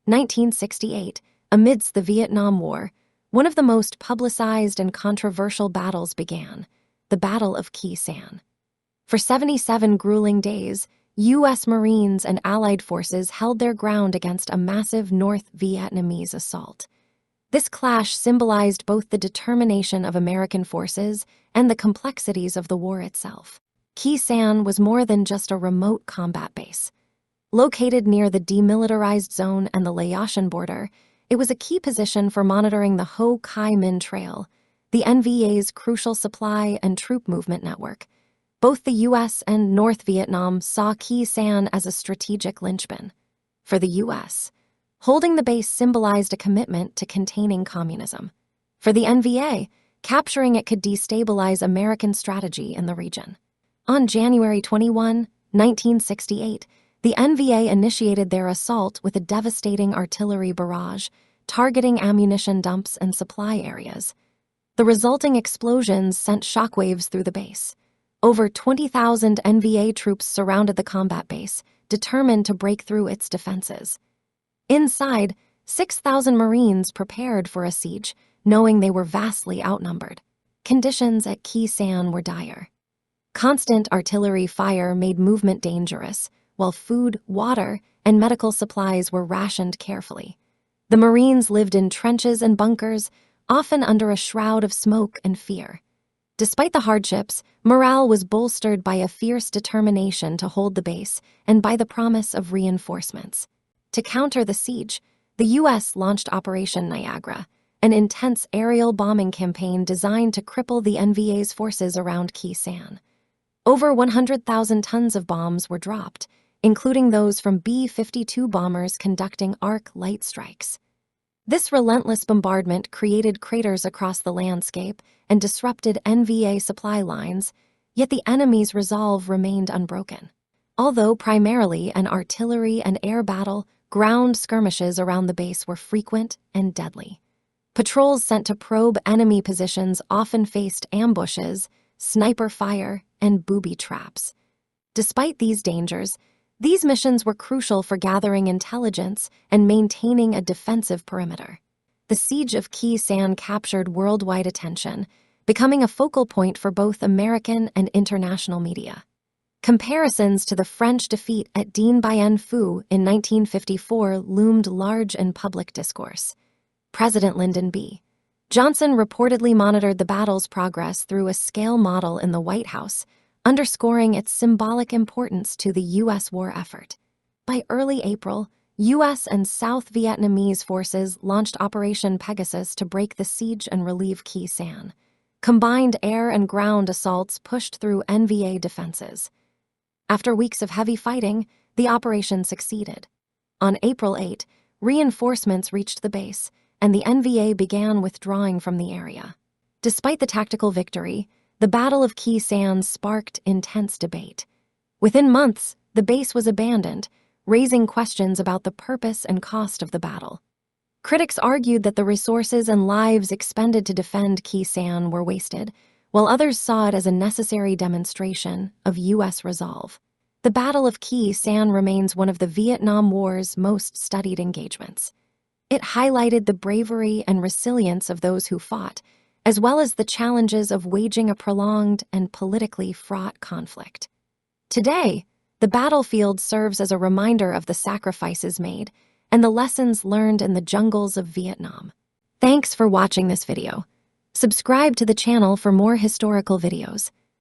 1968, amidst the Vietnam War, one of the most publicized and controversial battles began, the Battle of Khe Sanh. For 77 grueling days, U.S. Marines and Allied forces held their ground against a massive North Vietnamese assault. This clash symbolized both the determination of American forces and the complexities of the war itself. Khe Sanh was more than just a remote combat base. Located near the demilitarized zone and the Laotian border, it was a key position for monitoring the Ho Chi Minh Trail, the NVA's crucial supply and troop movement network. Both the U.S. and North Vietnam saw Khe Sanh as a strategic linchpin. For the U.S., holding the base symbolized a commitment to containing communism. For the NVA, capturing it could destabilize American strategy in the region. On January 21, 1968, the NVA initiated their assault with a devastating artillery barrage, targeting ammunition dumps and supply areas. The resulting explosions sent shockwaves through the base. Over 20,000 NVA troops surrounded the combat base, determined to break through its defenses. Inside, 6,000 Marines prepared for a siege, knowing they were vastly outnumbered. Conditions at Khe Sanh were dire. Constant artillery fire made movement dangerous, while food, water, and medical supplies were rationed carefully. The Marines lived in trenches and bunkers, often under a shroud of smoke and fear. Despite the hardships, morale was bolstered by a fierce determination to hold the base and by the promise of reinforcements. To counter the siege, the U.S. launched Operation Niagara, an intense aerial bombing campaign designed to cripple the NVA's forces around Khe Sanh. Over 100,000 tons of bombs were dropped, including those from B-52 bombers conducting arc light strikes. This relentless bombardment created craters across the landscape and disrupted NVA supply lines, yet the enemy's resolve remained unbroken. Although primarily an artillery and air battle, ground skirmishes around the base were frequent and deadly. Patrols sent to probe enemy positions often faced ambushes, sniper fire, and booby traps. Despite these dangers, these missions were crucial for gathering intelligence and maintaining a defensive perimeter. The siege of Khe Sanh captured worldwide attention, becoming a focal point for both American and international media. Comparisons to the French defeat at Dien Bien Phu in 1954 loomed large in public discourse. President Lyndon B. Johnson reportedly monitored the battle's progress through a scale model in the White House, underscoring its symbolic importance to the U.S. war effort. By early April, U.S. and South Vietnamese forces launched Operation Pegasus to break the siege and relieve Khe Sanh. Combined air and ground assaults pushed through NVA defenses. After weeks of heavy fighting, the operation succeeded. On April 8, reinforcements reached the base, and the NVA began withdrawing from the area. Despite the tactical victory, the Battle of Khe Sanh sparked intense debate. Within months, the base was abandoned, raising questions about the purpose and cost of the battle. Critics argued that the resources and lives expended to defend Khe Sanh were wasted, while others saw it as a necessary demonstration of U.S. resolve. The Battle of Khe Sanh remains one of the Vietnam War's most studied engagements. It highlighted the bravery and resilience of those who fought, as well as the challenges of waging a prolonged and politically fraught conflict. Today, the battlefield serves as a reminder of the sacrifices made and the lessons learned in the jungles of Vietnam. Thanks for watching this video. Subscribe to the channel for more historical videos.